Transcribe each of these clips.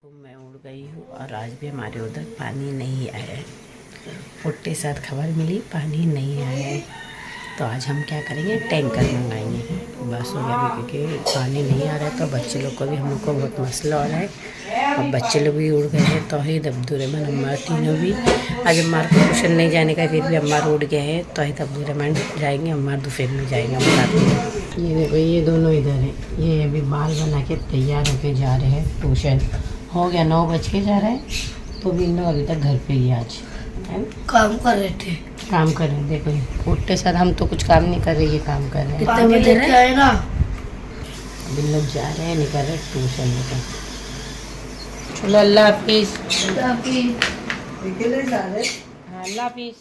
तो मैं उड़ गई हूँ और आज भी हमारे उधर पानी नहीं आया है। पुट्टे साथ खबर मिली पानी नहीं आया है, तो आज हम क्या करेंगे, टैंकर मंगाएंगे। बस हो गया भी, क्योंकि पानी नहीं आ रहा है तो बच्चे लोग को भी, हम लोग को बहुत मसला हो रहा है। और बच्चे लोग भी उड़ गए हैं, तौहीद अब्दुर्रहमान अम्मार तीनों भी। आज अम्मार को ट्यूशन नहीं जाने का, फिर भी अम्मार उड़ गए हैं। तौहीद अब्दुर्रहमान जाएंगे, अम्मार दोपहर में जाएंगे हम साथ में। ये देखो, ये दोनों इधर हैं। ये अभी बाल बना के तैयार होके जा रहे हैं ट्यूशन। हो गया 9 बज के जा रहे हैं, तो भी इन लोग अभी तक घर पे ही आज काम कर रहे थे। काम कर रहे हैं। देखो उठते साथ हम तो कुछ काम नहीं कर रहे, ये काम कर रहे हैं। कितने बजे आएगा? अभी लोग जा रहे हैं, निकल रहे ट्यूशन लेकर। चलो अल्लाह हाफिज। अल्लाह हाफिज।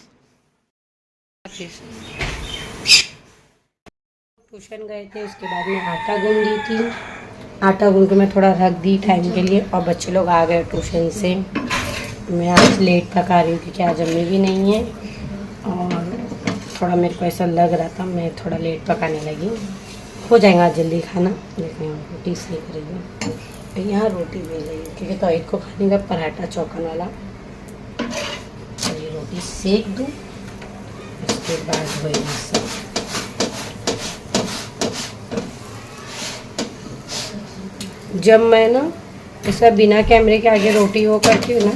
ट्यूशन गए थे, उसके बाद में आटा गूंद दी थी। आटा गूंद के मैं थोड़ा रख दी टाइम के लिए, और बच्चे लोग आ गए ट्यूशन से। मैं आज लेट पका रही हूँ क्योंकि आज अम्मी भी नहीं है, और थोड़ा मेरे को ऐसा लग रहा था, मैं थोड़ा लेट पकाने लगी। हो जाएगा आज जल्दी खाना। देखते हैं रोटी सेक रही हूँ, यहाँ रोटी भेज रही हूँ क्योंकि तौहीद को खाने का पराठा चौकन वाला। तो ये रोटी सेक दूँ, उसके बाद वही सब। जब मैं ना ऐसा बिना कैमरे के आगे रोटी वो करती हूँ ना,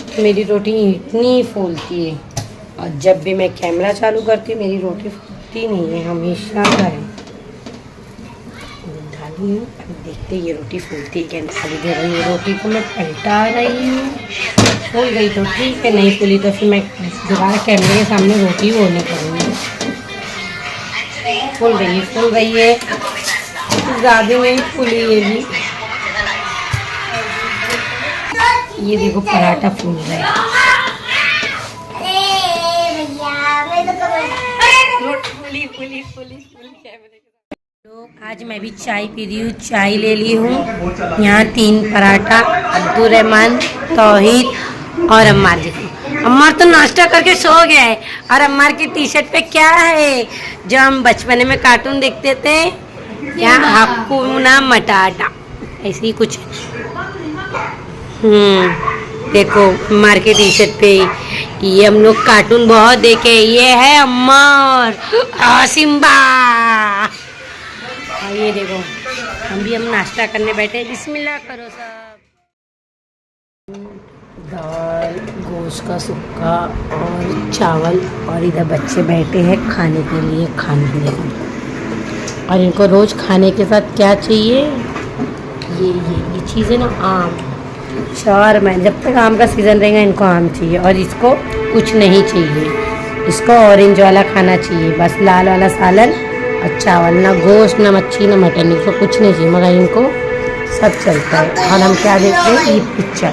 तो मेरी रोटी इतनी फूलती है, और जब भी मैं कैमरा चालू करती हूँ मेरी रोटी फूलती नहीं है, हमेशा का है। डाली हूँ, अभी देखते ये रोटी फूलती है क्या। खाली दे रही हूँ रोटी को, मैं पलटा रही हूँ। फूल गई तो ठीक है, नहीं फूली तो फिर मैं दोबारा कैमरे के सामने रोटी वो नहीं करूँगी। फूल गई है, ज़्यादा नहीं फूली ये भी। ये देखो पराठा फूल रहा है। आज मैं भी चाय पी रही हूँ, चाय ले ली हूँ। यहाँ 3 पराठा, अब्दुर्रहमान, तौहीद और अम्मार। देखो अम्मार तो नाश्ता करके सो गया है, और अम्मार की टी शर्ट पे क्या है, जो हम बचपन में कार्टून देखते थे, यहाँ हक्कूना मटाटा, ऐसे ही कुछ। देखो अम्मार के टी शर्ट पे ये हम लोग कार्टून बहुत देखे। ये है अम्मार सिम्बा। और ये देखो हम नाश्ता करने बैठे। बिस्मिल्लाह करो सब। दाल, गोश्त का सुक्का और चावल, और इधर बच्चे बैठे हैं खाने के लिए खाने। और इनको रोज़ खाने के साथ क्या चाहिए, ये चीज़ है ना, आम। 4 महीने जब तक आम का सीज़न रहेगा इनको आम चाहिए, और इसको कुछ नहीं चाहिए, इसको ऑरेंज वाला खाना चाहिए, बस लाल वाला सालन और चावल। ना गोश्त, ना मच्छी, ना मटन, इसको कुछ नहीं चाहिए, मगर इनको सब चलता है। और हम क्या देखते हैं, ईद पिक्चर।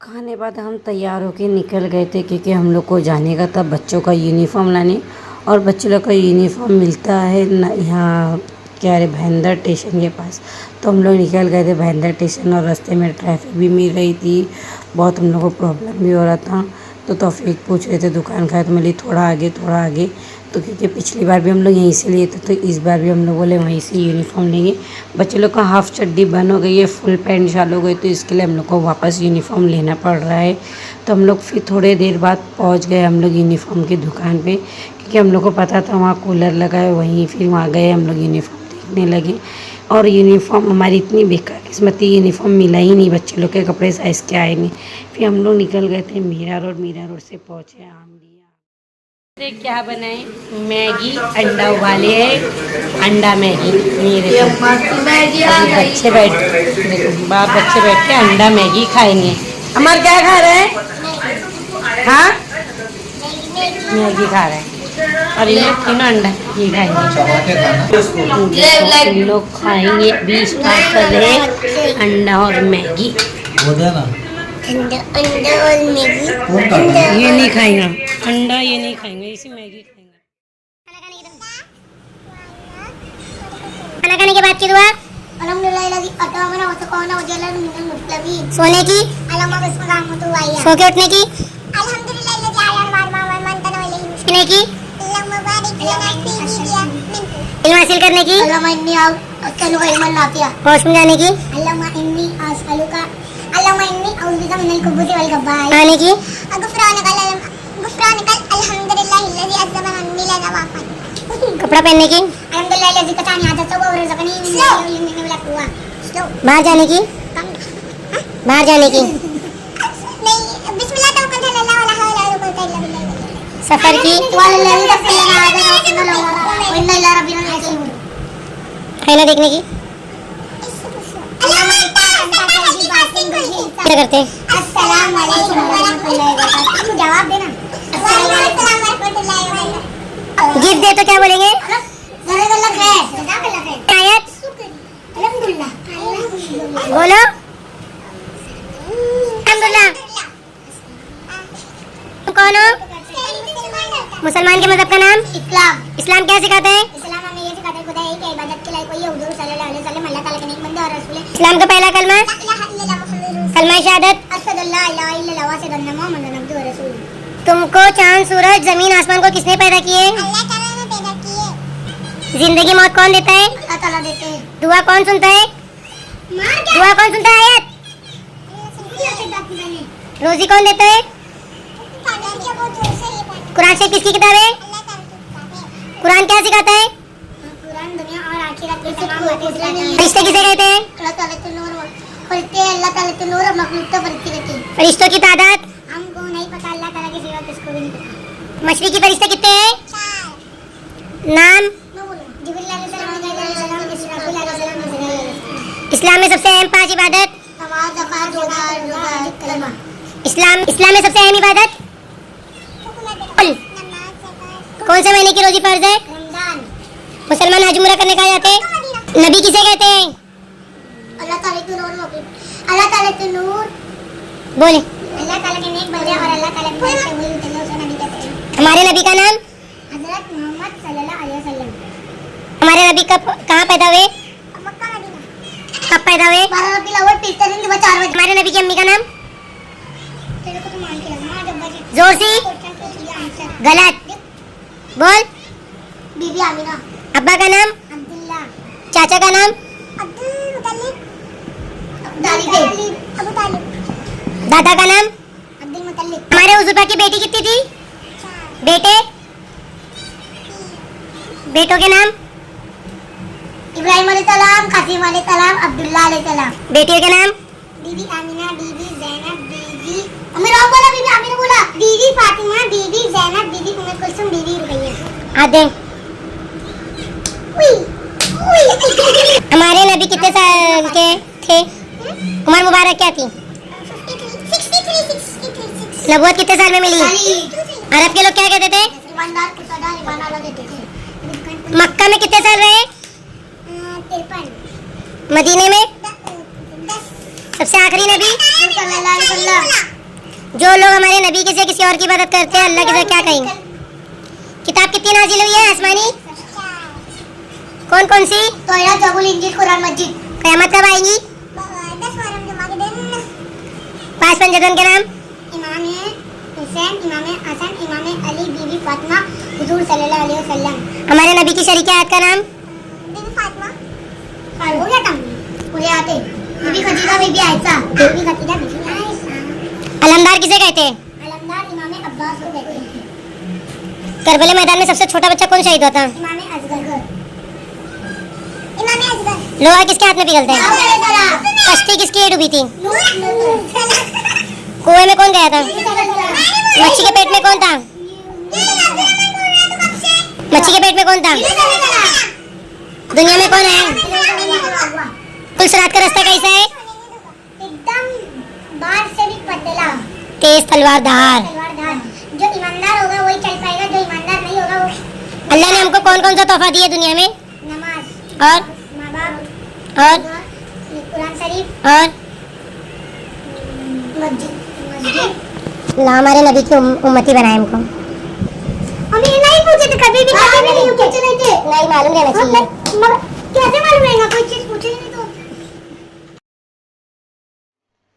खाने बाद हम तैयार होके निकल गए थे, क्योंकि हम लोग को जाने का था बच्चों का यूनिफॉर्म लाने। और बच्चे लोग का यूनिफॉर्म मिलता है यहाँ क्या है, भाईंदर स्टेशन के पास। तो हम लोग निकल गए थे भाईंदर स्टेशन, और रास्ते में ट्रैफिक भी मिल रही थी, बहुत हम लोग को प्रॉब्लम भी हो रहा था। तो तौफीक पूछ रहे थे दुकान का है, तो मैं थोड़ा आगे। तो क्योंकि पिछली बार भी हम लोग यहीं से लिए थे, तो इस बार भी हम लोग बोले वहीं से यूनिफॉर्म लेंगे। बच्चे लोग का हाफ़ चड्डी बंद हो गई है, फुल पैंट चालू हो गई, तो इसके लिए हम लोग को वापस यूनिफॉर्म लेना पड़ रहा है। तो हम लोग फिर थोड़े देर बाद पहुंच गए हम लोग यूनिफॉर्म की दुकान पे, क्योंकि हम लोग को पता था वहाँ कूलर लगा है, वहीं फिर वहाँ गए हम लोग यूनिफॉर्म देखने लगे। और यूनिफॉर्म हमारी इतनी बेकार किस्मती, यूनिफॉर्म मिला ही नहीं, बच्चे लोग के कपड़े साइज़ के आए नहीं। फिर हम लोग निकल गए थे मीरा रोड से पहुँचे आम लिया। क्या बनाए, मैगी अंडा उबाले है, अंडा मैगी। मेरे बच्चे बैठ के अंडा मैगी खाएंगे। अमर क्या खा रहे हैं? हाँ, मैगी खा रहे हैं, और ये तीनों अंडा ये खाएंगे। इन लोग खाएंगे 20 बार कर रहे अंडा और मैगी। अंडा और मैगी ये नहीं खाएंगे, अंडा ये नहीं खाएंगे, इसी मैगी खाएंगे। खाना खाने के बाद की दुआ सोने की, सो के उठने की, खाने की, करने की? अल्लाहुम्मा इन्नी अस्अलुका इल्मन नाफिया। वॉशरूम जाने की? अल्लाहुम्मा इन्नी अऊज़ु बिका मिनल खुबूसी वल खबाइस। आने की? गुफ़रानकल अल्हम्दुलिल्लाहिल्लज़ी अज़्ज़बा अन्नी लज़वाफ़न। कपड़ा पहनने की? अल्हम्दुलिल्लाहिल्लज़ी कतानी आदत व रज़क़नी मिन इल्मिन वला कुव्वा। बाहर जाने की? बाहर जाने की? नहीं, बिस्मिल्लाह तवक्कलतु अल्लाह वला हौला वला कुव्वता इल्ला बिल्लाह। सफर की? वल्लज़ी तफ़ल्लना आदम व इन्ना इला रब्बिना लसीम। आईना देखने की? क्या करते हैं? अस्सलाम वालेकुम वरहमतुल्लाहि वबरकातुहू। जवाब देना। अस्सलाम वालेकुम वरहमतुल्लाहि वबरकातुहू। गिफ्ट दे तो क्या बोलेंगे? जज़ाकल्लाह खैर। जज़ाकल्लाह खैर। आयत अल्हम्दुलिल्लाह। बोलो। अल्हम्दुलिल्लाह। तुम कौन हो? मुसलमान के मजहब का नाम? इस्लाम। इस्लाम क्या सिखाता है? इस्लाम हमें ये सिखाता है खुदा एक है, इबादत के लायक कोई है, हुजूर सल्लल्लाहु अलैहि वसल्लम अल्लाह ताला के नेक बंदे और रसूल है। इस्लाम का पहला कलमा? ला इलाहा इल्लल्लाह मुहम्मदुर कलमा शहादत। अशहदु अल्ला इलाहा इल्लल्लाह व अशहदु अन्ना मुहम्मदन अब्दुहु व रसूलुहु। तुमको चांद, सूरज, जमीन, आसमान को किसने पैदा किए? अल्लाह ताला ने पैदा किए। जिंदगी मौत कौन देता है? अल्लाह ताला देते हैं। दुआ कौन सुनता है? मार क्या? दुआ कौन सुनता है? आयत। रोजी कौन देता है? कुरान शरीफ किसकी किताब है? कुरान क्या सिखाता है? कुरान दुनिया और आखिरत की तमाम बातें सिखाता है। फरिश्ते किसे कहते हैं? अल्लाह ताला के नूर फरिश्ते, अल्लाह ताला के नूर और मखलूक तो फरिश्ते रहते हैं। फरिश्तों की तादाद? हमको नहीं पता, अल्लाह ताला के सिवा किसको भी नहीं पता। मछली की फरिश्ते कितने हैं? नाम? जिब्रील अलैहिस्सलाम, मिकाईल अलैहिस्सलाम, इसराफील अलैहिस्सलाम, इज़राईल अलैहिस्सलाम। इस्लाम में सबसे अहम 5 इबादत? नमाज, ज़कात, रोज़ा, कलमा। इस्लाम में सबसे अहम इबादत? कुल। कौन से महीने की रोजी फर्ज है? रमजान। मुसलमान हज उम्रा करने कहा जाते हैं? नबी किसे कहते हैं? अल्लाह ताला के नूर मौजूद। अल्लाह ताला के नूर, बोले। अल्लाह ताला के नेक बंदे और अल्लाह ताला के फरिश्ते वही होते हैं, उसे नबी कहते हैं। हमारे नबी का नाम? हज़रत मोहम्मद सल्लल्लाहु अलैहि वसल्लम। हमारे नबी कब कहाँ पैदा हुए? Mecca Medina. कब पैदा हुए? 12 रबीउल अव्वल, पीछे दिन सुबह 4 बजे। हमारे नबी की अम्मी का नाम? तेरे को तो मान के लगना जब बजे। जोर से। आंसर। गलत। बोल। बीबी आमिना। अब्बा का नाम? अब्दुल्ला। चाचा का नाम? अब्दुल मुतल्लिब। अबू तालिब। दादा का नाम? अब्दुल मुतल्लिब। हमारे हुजूर पाक की बेटी कितनी थी? बेटे? बेटों के नाम? इब्राहिम अलैहिस्सलाम, कासिम अलैहिस्सलाम, अब्दुल्ला अलैहिस्सलाम। बेटियों के नाम? बीबी आमिना, बीबी जैनब, बीबी अमीर बोला, बीबी आमिना बोला, बीबी फातिमा, बीबी जैनब, बीबी उम्मे कुलसुम, बीबी रुकैया। आधे। हमारे नबी कितने साल के थे? उम्र मुबारक क्या थी? 63। नबूवत कितने साल में मिली? अरब के लोग क्या कहते थे? ईमानदार को सदा ईमान वाला देते थे। मक्का में कितने साल रहे? 53। मदीने में? 10। सबसे आखिरी नबी? सल्लल्लाहु अलैहि वसल्लम। जो लोग हमारे नबी के से किसी और की इबादत करते हैं, अल्लाह के साथ क्या कहेंगे? किताब कितनी नाजिल हुई है आसमानी? कौन कौन सी? तौरात, ज़बूर, इंजील, कुरान मजीद। क़यामत कब आएगी? 10 मुहर्रम जुमा के दिन। 5 पंजतन के नाम? इमाम हुसैन, इमाम हसन, इमाम अली, बीबी फातिमा, हुजूर सल्लल्लाहु अलैहि वसल्लम। हमारे नबी की शरीकियात का नाम? बीबी फातिमा। हो गया काम पूरे आते। बीबी खदीजा, बीबी आयशा, बीबी खदीजा, बीबी आयशा। अलमदार किसे कहते हैं? अलमदार इमाम अब्बास को कहते हैं। करबला मैदान में सबसे छोटा बच्चा कौन शहीद होता? इमाम असगर। इमाम असगर। लोहा किसके हाथ में पिघलता है? दाऊद अलैहिस्सलाम। कश्ती किसकी लिए डूबी थी? नूह। कुएं में कौन गया था? मच्छी के पेट में कौन था? मच्छी के पेट में कौन था? दुनिया में कौन है? कुल सिरात का रास्ता कैसा है? एकदम बाहर से भी पतला, तेज तलवारधार। तलवारधार। जो ईमानदार होगा वही चल पाएगा, जो ईमानदार नहीं होगा वो अल्लाह ने हमको कौन कौन सा तोहफा दिया दुनिया में? नमाज और माँ बाप और कुरान शरीफ और मस्जिद अल्लाह हमारे नबी की उम्मती बनाए हमको। हम ये नहीं पूछे थे कभी भी नहीं पूछे नहीं थे। नहीं मालूम रहना चाहिए। कैसे मालूम रहेगा, कोई चीज पूछे ही नहीं तो।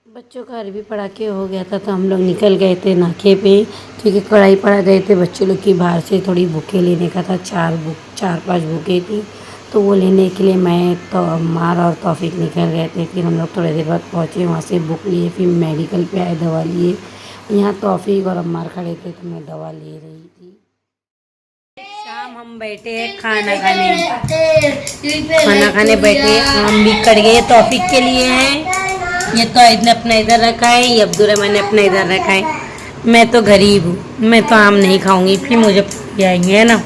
बच्चों का अरबी पढ़ा के हो गया था तो हम लोग निकल गए थे नाके पे, क्योंकि कढ़ाई पढ़ा गए थे। बच्चों लोग की बाहर से थोड़ी बुकें लेने का था, 4-5 बुकें थी तो वो लेने के लिए मैं तो अम्मार और तौफीक निकल गए थे। फिर हम लोग थोड़ी देर बाद पहुँचे, वहाँ से बुक लिए, फिर मेडिकल पे आए, दवा लिए। यहाँ तौफीक और अम्मार खड़े थे तो मैं दवा ले रही थी। शाम हम बैठे हैं खाना खाने बैठे। आम भी कट गए, तौफीक के लिए हैं। ये तो ने अपना इधर रखा है, ये अब्दुर्रहमान ने अपना इधर रखा है। मैं तो गरीब हूँ, मैं तो आम नहीं खाऊंगी, फिर मुझे आएंगे है ना।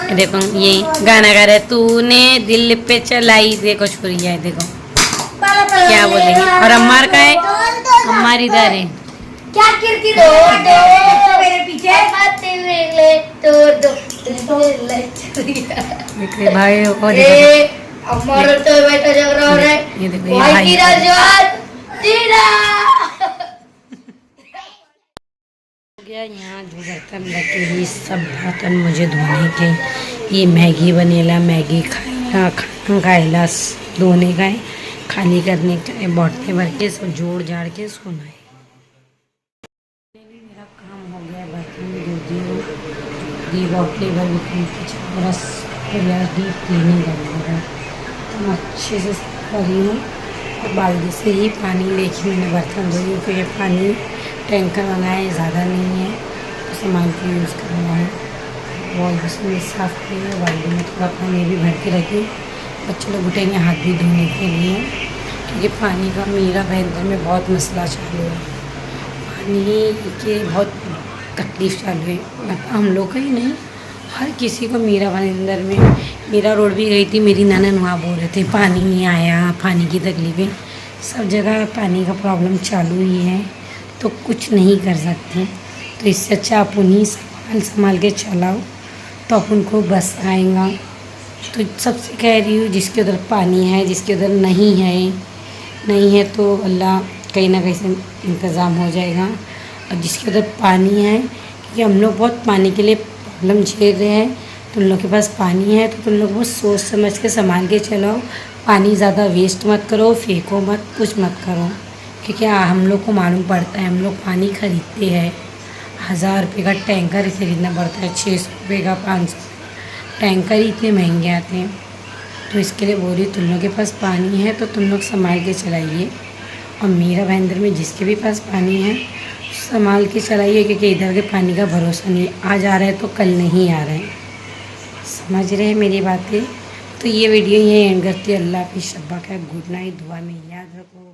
देखो ये गाना गा रहे, तूने दिल पे चलाई, देखो छुरी है, देखो क्या बोलेंगे। और अम्मार का है, अम्मार इधर है। क्या कीर्ति दो मेरे पीछे भाई को अम्मार तो बैठा जग रहा है। ये देखो ये भाई गया। यहाँ जो बर्तन रखे हैं सब बर्तन मुझे धोने के। ये मैगी बनेला, मैगी खाएला, खाना खाएला, धोने का है, खाली करने का है, बॉटले भर के सब जोड़ जाड़ के सोना है। मेरा काम हो गया, बर्तन दी बॉटले भर बस डीप क्लीनिंग करना है। तो मैं अच्छे से करी हूँ और बाल्टी से ही पानी लेके मैंने बर्तन धोई। तो ये पानी टैंकर मंगाए, ज़्यादा नहीं है तो सामान के यूज़ करना है। वॉश बेसिन में साफ़ किए, बाल्टी में थोड़ा पानी भी भर के रखी। बच्चे लोग उठेंगे हाथ भी धोने के लिए, क्योंकि पानी का मेरा भयंकर में बहुत मसला चालू है। पानी के बहुत तकलीफ़ चालू है, मतलब हम लोग का ही नहीं, हर किसी को। मेरा भाईंदर में मेरा रोड भी गई थी, मेरी ननद वहाँ बोल रहे थे पानी नहीं आया, पानी की तकलीफ़ें। सब जगह पानी का प्रॉब्लम चालू ही है, तो कुछ नहीं कर सकते। तो इससे अच्छा आप उन्हीं संभाल के चलाओ तो अपन को बस आएगा। तो सबसे कह रही हूँ, जिसके उधर पानी है, जिसके उधर नहीं है तो अल्लाह कहीं ना कहीं से इंतज़ाम हो जाएगा। और जिसके उधर पानी है, क्योंकि हम लोग बहुत पानी के लिए प्रॉब्लम झेल रहे हैं, तो उन लोग के पास पानी है तो तुम लोग बहुत सोच समझ के संभाल के चलाओ। पानी ज़्यादा वेस्ट मत करो, फेंको मत, कुछ मत करो, क्योंकि हम लोग को मालूम पड़ता है। हम लोग पानी खरीदते हैं, 1000 रुपये का टैंकर खरीदना पड़ता है, 600 रुपये का, 500 टैंकर ही इतने महंगे आते हैं। तो इसके लिए बोल रही, तुम लोग के पास पानी है तो तुम लोग संभाल के चलाइए। और मेरा भाईंदर में जिसके भी पास पानी है संभाल के चलाइए, क्योंकि इधर के पानी का भरोसा नहीं, आज आ रहा है तो कल नहीं आ रहा है। समझ रहे हैं मेरी बातें। तो ये वीडियो यहीं एंड करती है। अल्लाह हाफिज़, शब्बा का गुड नाइट, दुआ में याद रखो।